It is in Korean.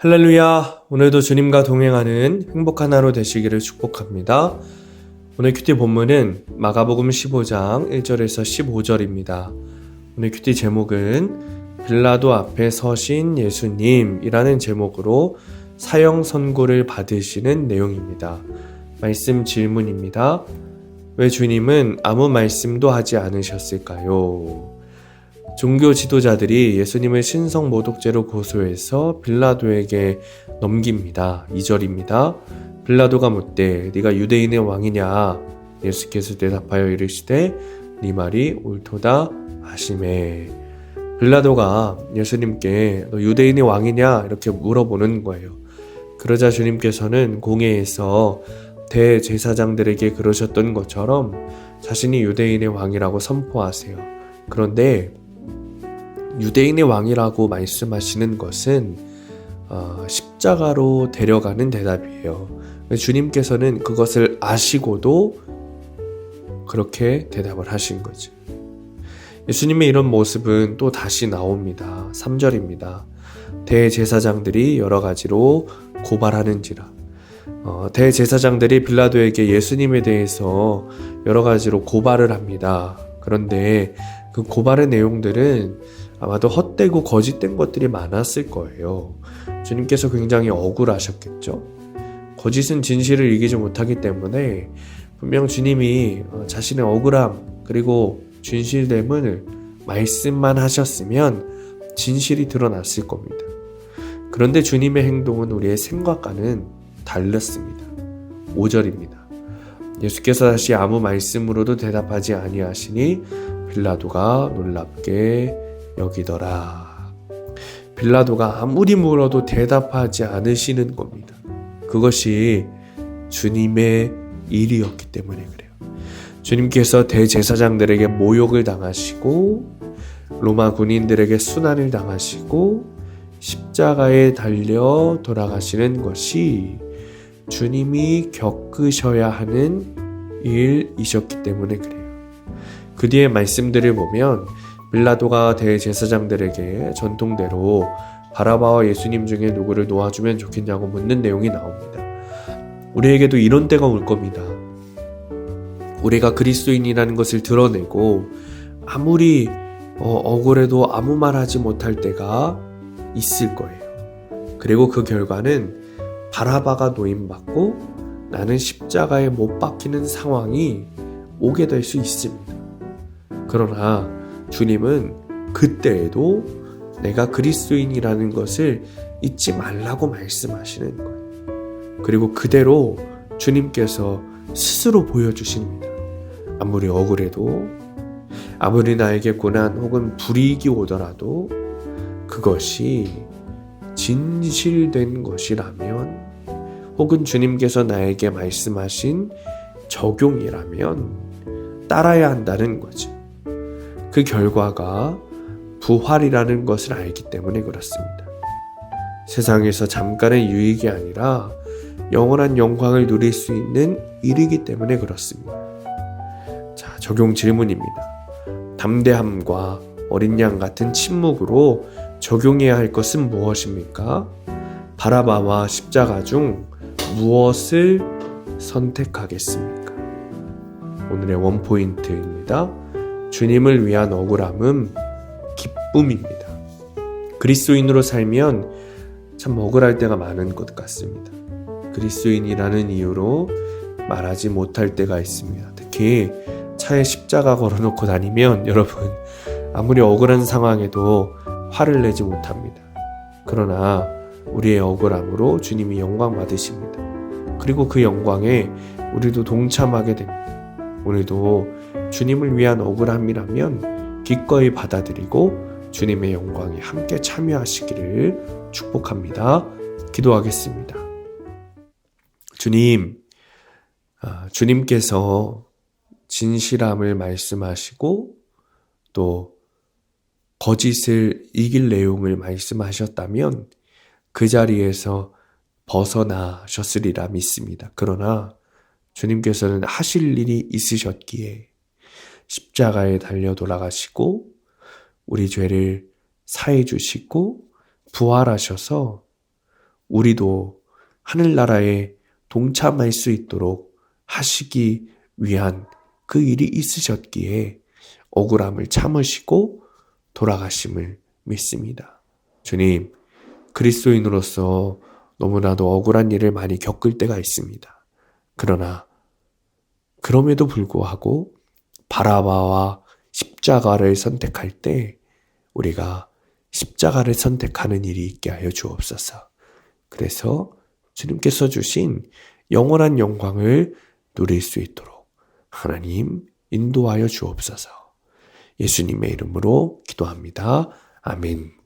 할렐루야! 오늘도 주님과 동행하는 행복한 하루 되시기를 축복합니다. 오늘 큐티 본문은 마가복음 15장 1절에서 15절입니다. 오늘 큐티 제목은 빌라도 앞에 서신 예수님이라는 제목으로 사형 선고를 받으시는 내용입니다. 말씀 질문입니다. 왜 주님은 아무 말씀도 하지 않으셨을까요? 종교 지도자들이 예수님을 신성 모독죄로 고소해서 빌라도에게 넘깁니다. 2절입니다. 빌라도가 묻되 네가 유대인의 왕이냐? 예수께서 대답하여 이르시되 네 말이 옳도다 하시매. 빌라도가 예수님께 너 유대인의 왕이냐? 이렇게 물어보는 거예요. 그러자 주님께서는 공회에서 대제사장들에게 그러셨던 것처럼 자신이 유대인의 왕이라고 선포하세요. 그런데 유대인의 왕이라고 말씀하시는 것은 십자가로 데려가는 대답이에요. 주님께서는 그것을 아시고도 그렇게 대답을 하신 거죠. 예수님의 이런 모습은 또 다시 나옵니다. 3절입니다. 대제사장들이 여러 가지로 고발하는지라. 대제사장들이 빌라도에게 예수님에 대해서 여러 가지로 고발을 합니다. 그런데 그 고발의 내용들은 아마도 헛되고 거짓된 것들이 많았을 거예요. 주님께서 굉장히 억울하셨겠죠. 거짓은 진실을 이기지 못하기 때문에 분명 주님이 자신의 억울함 그리고 진실됨을 말씀만 하셨으면 진실이 드러났을 겁니다. 그런데 주님의 행동은 우리의 생각과는 달랐습니다. 5절입니다. 예수께서 다시 아무 말씀으로도 대답하지 아니하시니 빌라도가 놀랍게 여기더라. 빌라도가 아무리 물어도 대답하지 않으시는 겁니다. 그것이 주님의 일이었기 때문에 그래요. 주님께서 대제사장들에게 모욕을 당하시고 로마 군인들에게 순환을 당하시고 십자가에 달려 돌아가시는 것이 주님이 겪으셔야 하는 일이셨기 때문에 그래요. 그 뒤에 말씀들을 보면 빌라도가 대제사장들에게 전통대로 바라바와 예수님 중에 누구를 놓아주면 좋겠냐고 묻는 내용이 나옵니다. 우리에게도 이런 때가 올 겁니다. 우리가 그리스도인이라는 것을 드러내고 아무리 억울해도 아무 말 하지 못할 때가 있을 거예요. 그리고 그 결과는 바라바가 노임받고 나는 십자가에 못 박히는 상황이 오게 될 수 있습니다. 그러나 주님은 그때에도 내가 그리스도인이라는 것을 잊지 말라고 말씀하시는 거예요. 그리고 그대로 주님께서 스스로 보여주십니다. 아무리 억울해도 아무리 나에게 고난 혹은 불이익이 오더라도 그것이 진실된 것이라면 혹은 주님께서 나에게 말씀하신 적용이라면 따라야 한다는 거죠. 그 결과가 부활이라는 것을 알기 때문에 그렇습니다. 세상에서 잠깐의 유익이 아니라 영원한 영광을 누릴 수 있는 일이기 때문에 그렇습니다. 자, 적용 질문입니다. 담대함과 어린 양 같은 침묵으로 적용해야 할 것은 무엇입니까? 바라바와 십자가 중 무엇을 선택하겠습니까? 오늘의 원포인트입니다. 주님을 위한 억울함은 기쁨입니다. 그리스도인으로 살면 참 억울할 때가 많은 것 같습니다. 그리스도인이라는 이유로 말하지 못할 때가 있습니다. 특히 차에 십자가 걸어놓고 다니면 여러분 아무리 억울한 상황에도 화를 내지 못합니다. 그러나 우리의 억울함으로 주님이 영광 받으십니다. 그리고 그 영광에 우리도 동참하게 됩니다. 오늘도 주님을 위한 억울함이라면 기꺼이 받아들이고 주님의 영광에 함께 참여하시기를 축복합니다. 기도하겠습니다. 주님, 주님께서 진실함을 말씀하시고 또 거짓을 이길 내용을 말씀하셨다면 그 자리에서 벗어나셨으리라 믿습니다. 그러나 주님께서는 하실 일이 있으셨기에 십자가에 달려 돌아가시고 우리 죄를 사해 주시고 부활하셔서 우리도 하늘나라에 동참할 수 있도록 하시기 위한 그 일이 있으셨기에 억울함을 참으시고 돌아가심을 믿습니다. 주님, 그리스도인으로서 너무나도 억울한 일을 많이 겪을 때가 있습니다. 그러나 그럼에도 불구하고 바라바와 십자가를 선택할 때 우리가 십자가를 선택하는 일이 있게 하여 주옵소서. 그래서 주님께서 주신 영원한 영광을 누릴 수 있도록 하나님 인도하여 주옵소서. 예수님의 이름으로 기도합니다. 아멘.